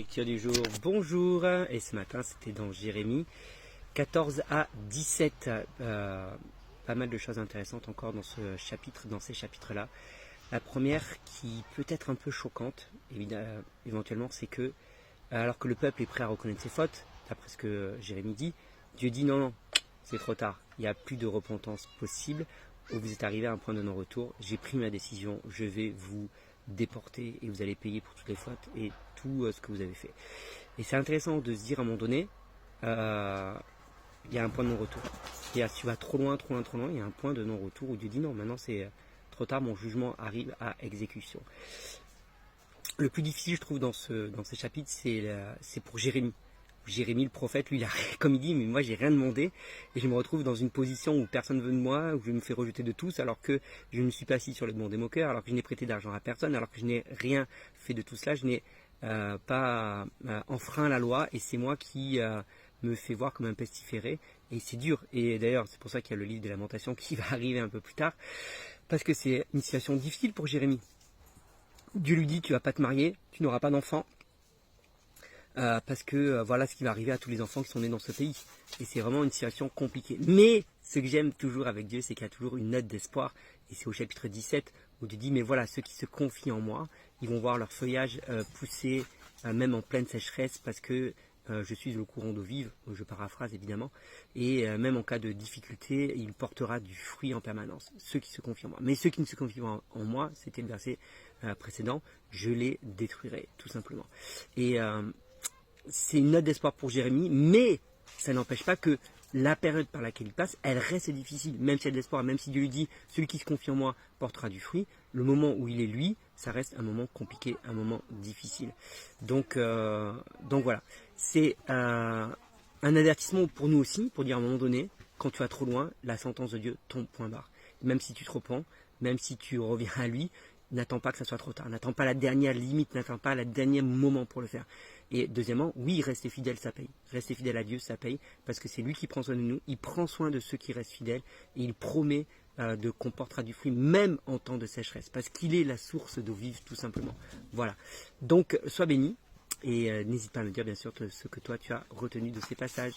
Lecture du jour, bonjour, et ce matin c'était dans Jérémie 14 à 17, pas mal de choses intéressantes encore dans ce chapitre, dans ces chapitres-là. La première qui peut être un peu choquante, éventuellement, c'est que alors que le peuple est prêt à reconnaître ses fautes, d'après ce que Jérémie dit, Dieu dit non, c'est trop tard, il n'y a plus de repentance possible, vous êtes arrivé à un point de non-retour, j'ai pris ma décision, je vais vous déporter et vous allez payer pour toutes les fautes et tout ce que vous avez fait. Et c'est intéressant de se dire à un moment donné, il y a un point de non-retour. Et si tu vas trop loin, il y a un point de non-retour où Dieu dit non, maintenant c'est trop tard, mon jugement arrive à exécution. Le plus difficile, je trouve, dans ces chapitres, c'est pour Jérémie. Jérémie, le prophète, lui, comme il dit, mais moi, j'ai rien demandé, et je me retrouve dans une position où personne ne veut de moi, où je me fais rejeter de tous, alors que je ne suis pas assis sur le banc des moqueurs, alors que je n'ai prêté d'argent à personne, alors que je n'ai rien fait de tout cela, je n'ai pas enfreint la loi, et c'est moi qui me fais voir comme un pestiféré, et c'est dur. Et d'ailleurs, c'est pour ça qu'il y a le livre des Lamentations qui va arriver un peu plus tard, parce que c'est une situation difficile pour Jérémie. Dieu lui dit, tu vas pas te marier, tu n'auras pas d'enfant, parce que voilà ce qui va arriver à tous les enfants qui sont nés dans ce pays. Et c'est vraiment une situation compliquée. Mais ce que j'aime toujours avec Dieu, c'est qu'il y a toujours une note d'espoir. Et c'est au chapitre 17 où Dieu dit, mais voilà, ceux qui se confient en moi, ils vont voir leur feuillage pousser, même en pleine sécheresse, parce que je suis le courant d'eau vive, je paraphrase évidemment, et même en cas de difficulté, il portera du fruit en permanence, ceux qui se confient en moi. Mais ceux qui ne se confient pas en moi, c'était le verset précédent, je les détruirai, tout simplement. Et c'est une note d'espoir pour Jérémie, mais ça n'empêche pas que la période par laquelle il passe, elle reste difficile, même s'il y a de l'espoir, même si Dieu lui dit, celui qui se confie en moi portera du fruit, le moment où il est lui, ça reste un moment compliqué, un moment difficile. Donc voilà, c'est un avertissement pour nous aussi, pour dire à un moment donné, quand tu vas trop loin, la sentence de Dieu tombe point barre. Même si tu te repens, même si tu reviens à lui, n'attends pas que ça soit trop tard, n'attends pas la dernière limite, n'attends pas le dernier moment pour le faire. Et deuxièmement, oui, rester fidèle, ça paye. Rester fidèle à Dieu, ça paye, parce que c'est lui qui prend soin de nous, il prend soin de ceux qui restent fidèles, et il promet qu'on portera du fruit, même en temps de sécheresse, parce qu'il est la source d'eau vive, tout simplement. Voilà. Donc, sois béni, et n'hésite pas à me dire, bien sûr, ce que toi, tu as retenu de ces passages.